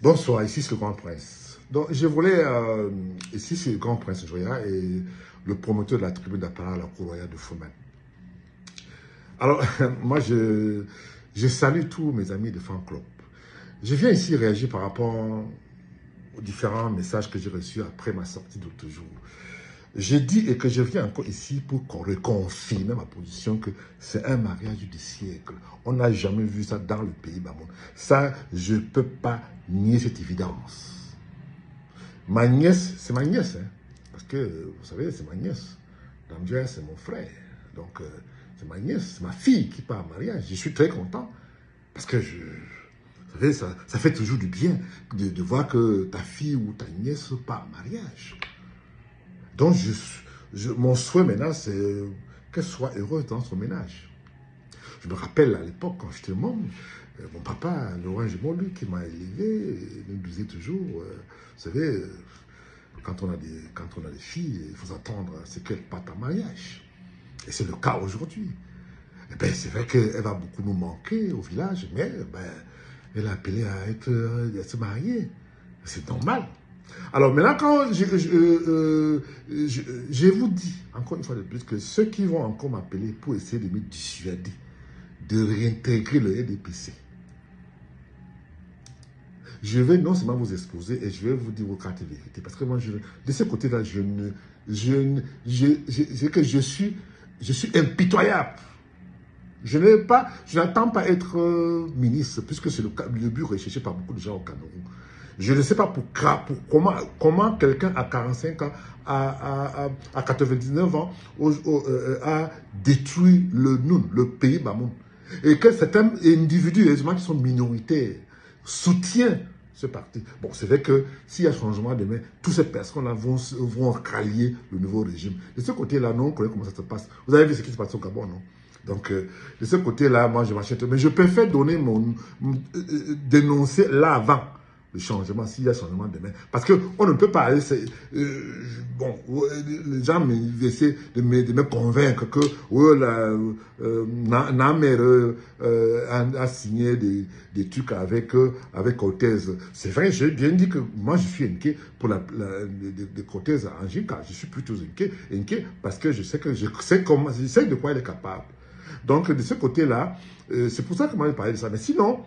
Bonsoir, ici c'est le Grand Prince. Donc je voulais, ici c'est le Grand Prince Joya et le promoteur de la tribune d'apparat à la Cour royale de Fouman. Alors, moi je salue tous mes amis de fan club. Je viens ici réagir par rapport aux différents messages que j'ai reçus après ma sortie d'autre jour. J'ai dit et que je viens encore ici pour reconfirmer ma position que c'est un mariage du siècle. On n'a jamais vu ça dans le pays Bamoun. Ça, je ne peux pas nier cette évidence. Ma nièce, c'est ma nièce, hein, parce que, vous savez, c'est ma nièce. Damdia, c'est mon frère. Donc, c'est ma nièce, c'est ma fille qui part en mariage. Je suis très content parce que vous savez, ça fait toujours du bien de voir que ta fille ou ta nièce part en mariage. Donc, mon souhait maintenant, c'est qu'elle soit heureuse dans son ménage. Je me rappelle à l'époque, quand j'étais môme, mon papa, Laurent Gémon, lui, qui m'a élevé, nous disait toujours, vous savez, quand on a des filles, il faut attendre à ce qu'elles partent en mariage. Et c'est le cas aujourd'hui. Eh ben, c'est vrai qu'elle va beaucoup nous manquer au village, mais elle a appelé à se marier. C'est normal. Alors maintenant, quand je vous dis, encore une fois de plus, que ceux qui vont encore m'appeler pour essayer de me dissuader de réintégrer le RDPC, je vais non seulement vous exposer et je vais vous dire vos cartes de vérité. Parce que moi, de ce côté-là, je suis impitoyable. Je n'attends pas être ministre, puisque c'est le but recherché par beaucoup de gens au Cameroun. Je ne sais pas comment quelqu'un à 45 ans, à 99 ans, a détruit le pays Bamoun. Et que certains individus, heureusement, qui sont minoritaires, soutiennent ce parti. Bon, c'est vrai que s'il y a changement demain, toutes ces personnes-là vont rallier le nouveau régime. De ce côté-là, non, on connaît comment ça se passe. Vous avez vu ce qui se passe au Gabon, non? Donc, de ce côté-là, moi, je m'achète. Mais je préfère donner dénoncer là avant le changement, s'il y a changement demain. Parce qu'on ne peut pas aller... bon, les gens essaient de me convaincre que Namer a signé des trucs avec Cortez. C'est vrai, j'ai bien dit que moi, je suis inquiet pour de Cortez à Angika. Je suis plutôt inquiet parce que je sais de quoi il est capable. Donc, de ce côté-là, c'est pour ça que moi, je parlais de ça. Mais sinon...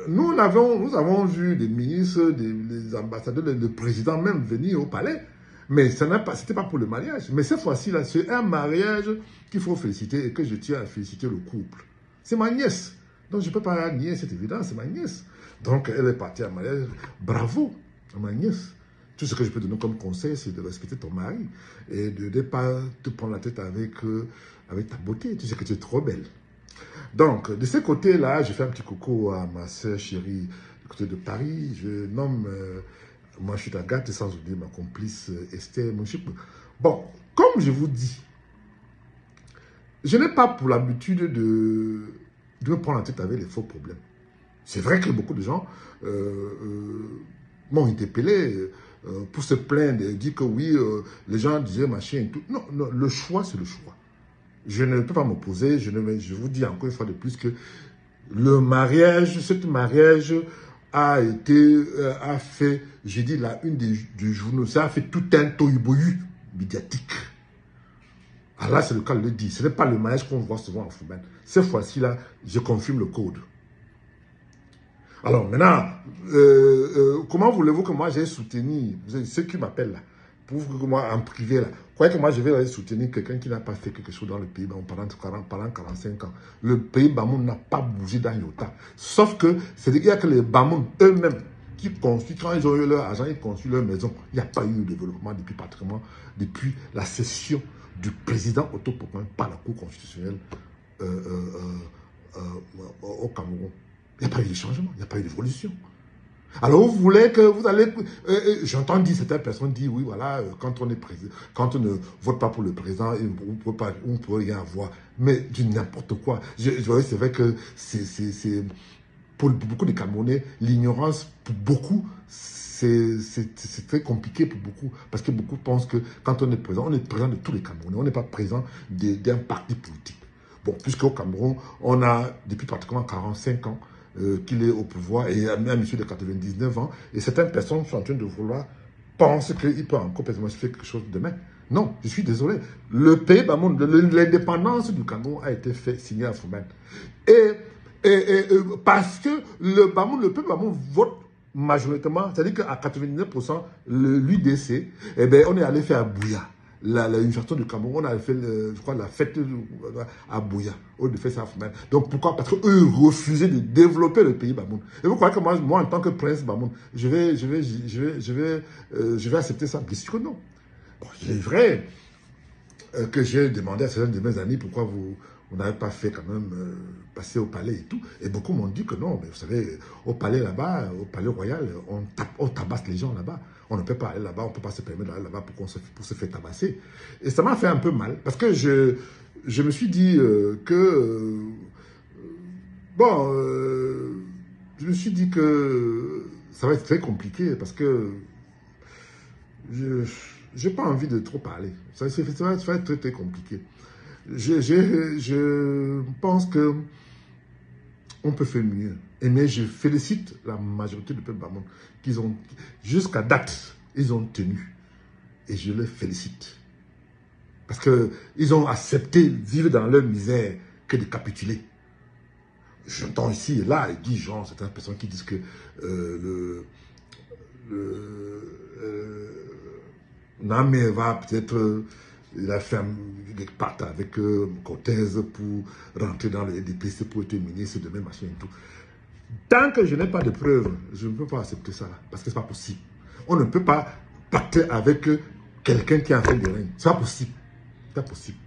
Nous avons vu des ministres, des ambassadeurs, le président même venir au palais. Mais ce n'était pas pour le mariage. Mais cette fois-ci, là, c'est un mariage qu'il faut féliciter et que je tiens à féliciter le couple. C'est ma nièce. Donc, je ne peux pas nier cette évidence, c'est ma nièce. Donc, elle est partie en mariage. Bravo à ma nièce. Tout ce que je peux donner comme conseil, c'est de respecter ton mari et de ne pas te prendre la tête avec ta beauté. Tu sais que tu es trop belle. Donc, de ce côté-là, je fais un petit coucou à ma soeur chérie du côté de Paris. Je nomme moi, je suis Agathe, sans oublier ma complice Esther Monchip. Bon, comme je vous dis, je n'ai pas pour l'habitude de me prendre la tête avec les faux problèmes. C'est vrai que beaucoup de gens m'ont interpellé pour se plaindre et dire que oui, les gens disaient machin et tout. Non, non, le choix, c'est le choix. Je ne peux pas m'opposer, je vous dis encore une fois de plus que le mariage, ce mariage a fait, j'ai dit la une du journaux, ça a fait tout un tohubohu médiatique. Alors là, c'est le cas de le dire. Ce n'est pas le mariage qu'on voit souvent en Fouman. Cette fois-ci, là, je confirme le code. Alors maintenant, comment voulez-vous que moi j'ai soutenu ceux qui m'appellent là, pour que moi en privé là, croyez que moi je vais aller soutenir quelqu'un qui n'a pas fait quelque chose dans le pays pendant 45 ans. Le pays Bamoun n'a pas bougé dans Yota. Sauf que c'est-à-dire qu'il y a que les Bamoun eux-mêmes qui construisent, quand ils ont eu leur argent, ils construisent leur maison. Il n'y a pas eu de développement depuis la cession du président autoproclamé par la Cour constitutionnelle au Cameroun. Il n'y a pas eu de changement, il n'y a pas eu d'évolution. Alors vous voulez que vous allez... J'entends dire, certaines personnes disent, oui, voilà, quand on est président, quand on ne vote pas pour le président, on ne peut rien avoir. Mais du n'importe quoi. C'est vrai que c'est pour beaucoup de Camerounais, l'ignorance, pour beaucoup, c'est très compliqué pour beaucoup. Parce que beaucoup pensent que quand on est présent de tous les Camerounais. On n'est pas présent d'un parti politique. Bon, puisqu'au Cameroun, on a, depuis pratiquement 45 ans, qu'il est au pouvoir, et même un monsieur de 99 ans, et certaines personnes sont en train de vouloir, pensent qu'il peut encore faire quelque chose demain. Non, je suis désolé. Le pays Bamoun, l'indépendance du Cameroun a été fait signer à Foumen. Parce que le peuple Bamoun vote majoritairement, c'est-à-dire qu'à 99%, l'UDC, eh ben, on est allé faire à Bouya. Une chanson du Cameroun, on a fait, je crois, la fête à Bouya, au lieu de faire ça à Foumen. Donc pourquoi? Parce qu'eux refusaient de développer le pays Bamoun. Et vous croyez que moi en tant que prince Bamoun, je vais accepter ça? Bien sûr que non. Bon, c'est vrai que j'ai demandé à certains de mes amis pourquoi vous n'avez pas fait quand même passer au palais et tout. Et beaucoup m'ont dit que non, mais vous savez, au palais là-bas, au palais royal, on tabasse les gens là-bas. On ne peut pas aller là-bas, on ne peut pas se permettre d'aller là-bas pour se faire tabasser. Et ça m'a fait un peu mal, parce que je me suis dit je me suis dit que ça va être très compliqué, parce que je n'ai pas envie de trop parler. Ça va être très, très compliqué. Je pense que on peut faire mieux. Mais je félicite la majorité du peuple Bamoun qu'ils ont, jusqu'à date, ils ont tenu. Et je les félicite. Parce qu'ils ont accepté de vivre dans leur misère que de capituler. J'entends ici et là, il dit genre, certaines personnes qui disent que Namé va peut-être, il a fait quelque part avec Cortez pour rentrer dans le DPC pour être ministre de même machin et tout. Tant que je n'ai pas de preuves, je ne peux pas accepter ça, parce que ce n'est pas possible. On ne peut pas pacter avec quelqu'un qui a fait des règnes. Ce n'est pas possible. C'est pas possible.